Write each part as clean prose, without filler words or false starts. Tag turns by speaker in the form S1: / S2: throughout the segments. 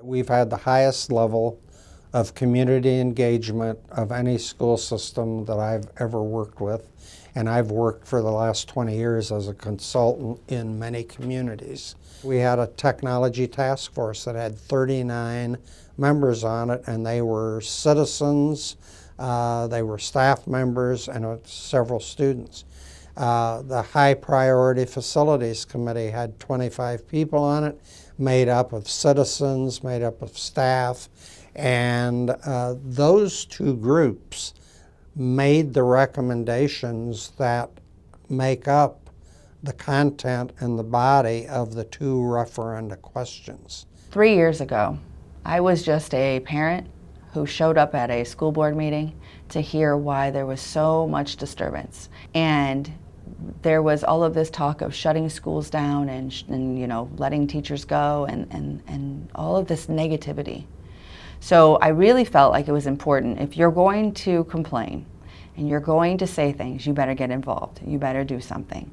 S1: We've had the highest level of community engagement of any school system that I've ever worked with, and I've worked for the last 20 years as a consultant in many communities. We had a technology task force that had 39 members on it, and they were citizens, they were staff members, and several students. The High Priority Facilities Committee had 25 people on it, made up of citizens, made up of staff, and those two groups made the recommendations that make up the content and the body of the two referenda questions.
S2: 3 years ago, I was just a parent who showed up at a school board meeting to hear why there was so much disturbance. And there was all of this talk of shutting schools down and you know, letting teachers go and all of this negativity. So I really felt like it was important, if you're going to complain and you're going to say things, you better get involved. You better do something.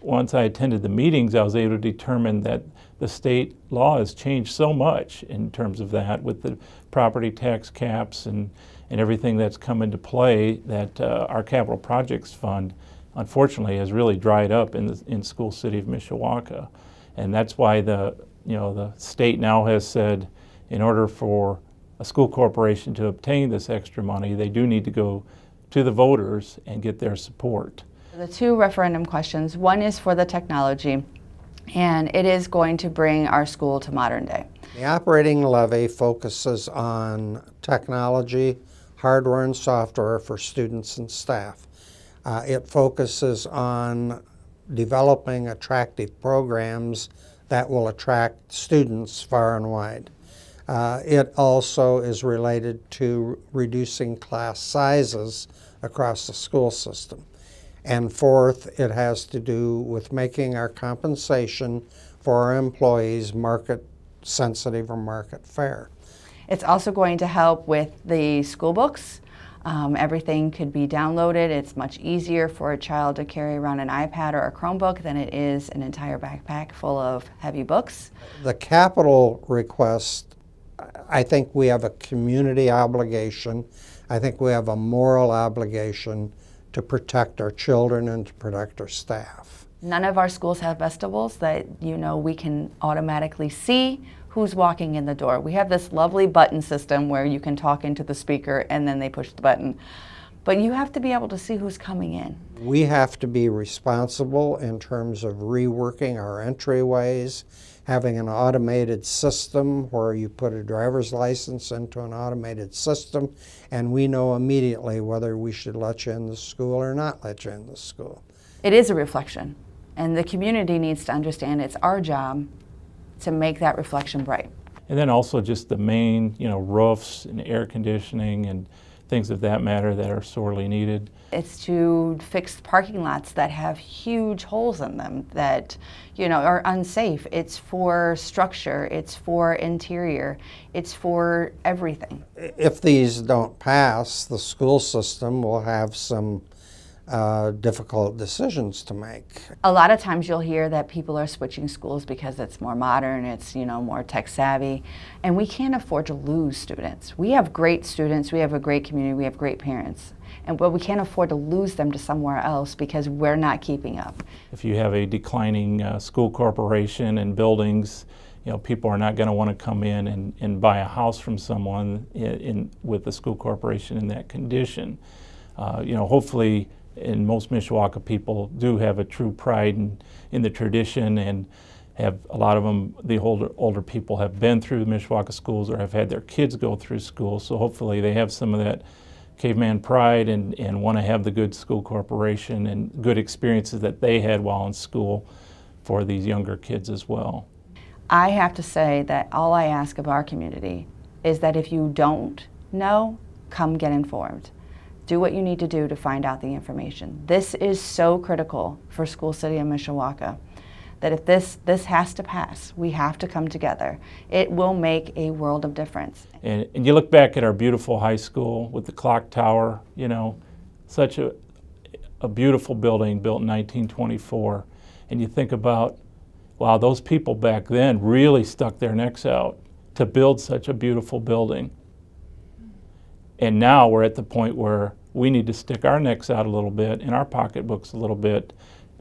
S3: Once I attended the meetings, I was able to determine that the state law has changed so much in terms of that, with the property tax caps and everything that's come into play, that our capital projects fund, unfortunately, has really dried up in School City of Mishawaka. And that's why the state now has said, in order for a school corporation to obtain this extra money, they do need to go to the voters and get their support.
S2: The two referendum questions, one is for the technology, and it is going to bring our school to modern day.
S1: The operating levy focuses on technology, hardware and software for students and staff. It focuses on developing attractive programs that will attract students far and wide. It also is related to reducing class sizes across the school system. And fourth, it has to do with making our compensation for our employees market sensitive or market fair.
S2: It's also going to help with the school books. Everything could be downloaded. It's much easier for a child to carry around an iPad or a Chromebook than it is an entire backpack full of heavy books.
S1: The capital request, I think we have a community obligation. I think we have a moral obligation to protect our children and to protect our staff.
S2: None of our schools have vestibules that we can automatically see who's walking in the door. We have this lovely button system where you can talk into the speaker and then they push the button. But you have to be able to see who's coming in.
S1: We have to be responsible in terms of reworking our entryways, having an automated system where you put a driver's license into an automated system, and we know immediately whether we should let you in the school or not let you in the school.
S2: It is a reflection, and the community needs to understand it's our job to make that reflection bright.
S3: And then also just the main, roofs and air conditioning and things of that matter that are sorely needed.
S2: It's to fix parking lots that have huge holes in them that, are unsafe. It's for structure, it's for interior, it's for everything.
S1: If these don't pass, the school system will have some difficult decisions to make.
S2: A lot of times you'll hear that people are switching schools because it's more modern, it's more tech savvy, and we can't afford to lose students. We have great students, we have a great community, we have great parents, but we can't afford to lose them to somewhere else because we're not keeping up.
S3: If you have a declining school corporation and buildings, people are not going to want to come in and buy a house from someone with the school corporation in that condition. Hopefully, and most Mishawaka people do have a true pride in the tradition, and have a lot of them, the older people have been through the Mishawaka schools or have had their kids go through school, so hopefully they have some of that caveman pride and want to have the good school corporation and good experiences that they had while in school for these younger kids as well.
S2: I have to say that all I ask of our community is that if you don't know, come get informed. Do what you need to do to find out the information. This is so critical for School City of Mishawaka that if this has to pass, we have to come together. It will make a world of difference.
S3: And you look back at our beautiful high school with the clock tower, such a beautiful building built in 1924, and you think about, wow, those people back then really stuck their necks out to build such a beautiful building. And now we're at the point where we need to stick our necks out a little bit and our pocketbooks a little bit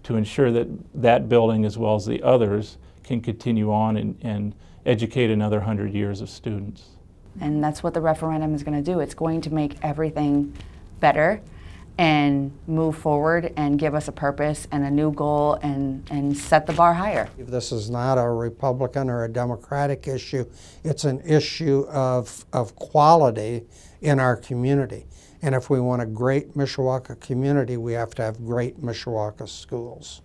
S3: to ensure that that building, as well as the others, can continue on and educate another 100 years of students.
S2: And that's what the referendum is going to do. It's going to make everything better and move forward and give us a purpose and a new goal and set the bar higher.
S1: This is not a Republican or a Democratic issue. It's an issue of quality in our community. And if we want a great Mishawaka community, we have to have great Mishawaka schools.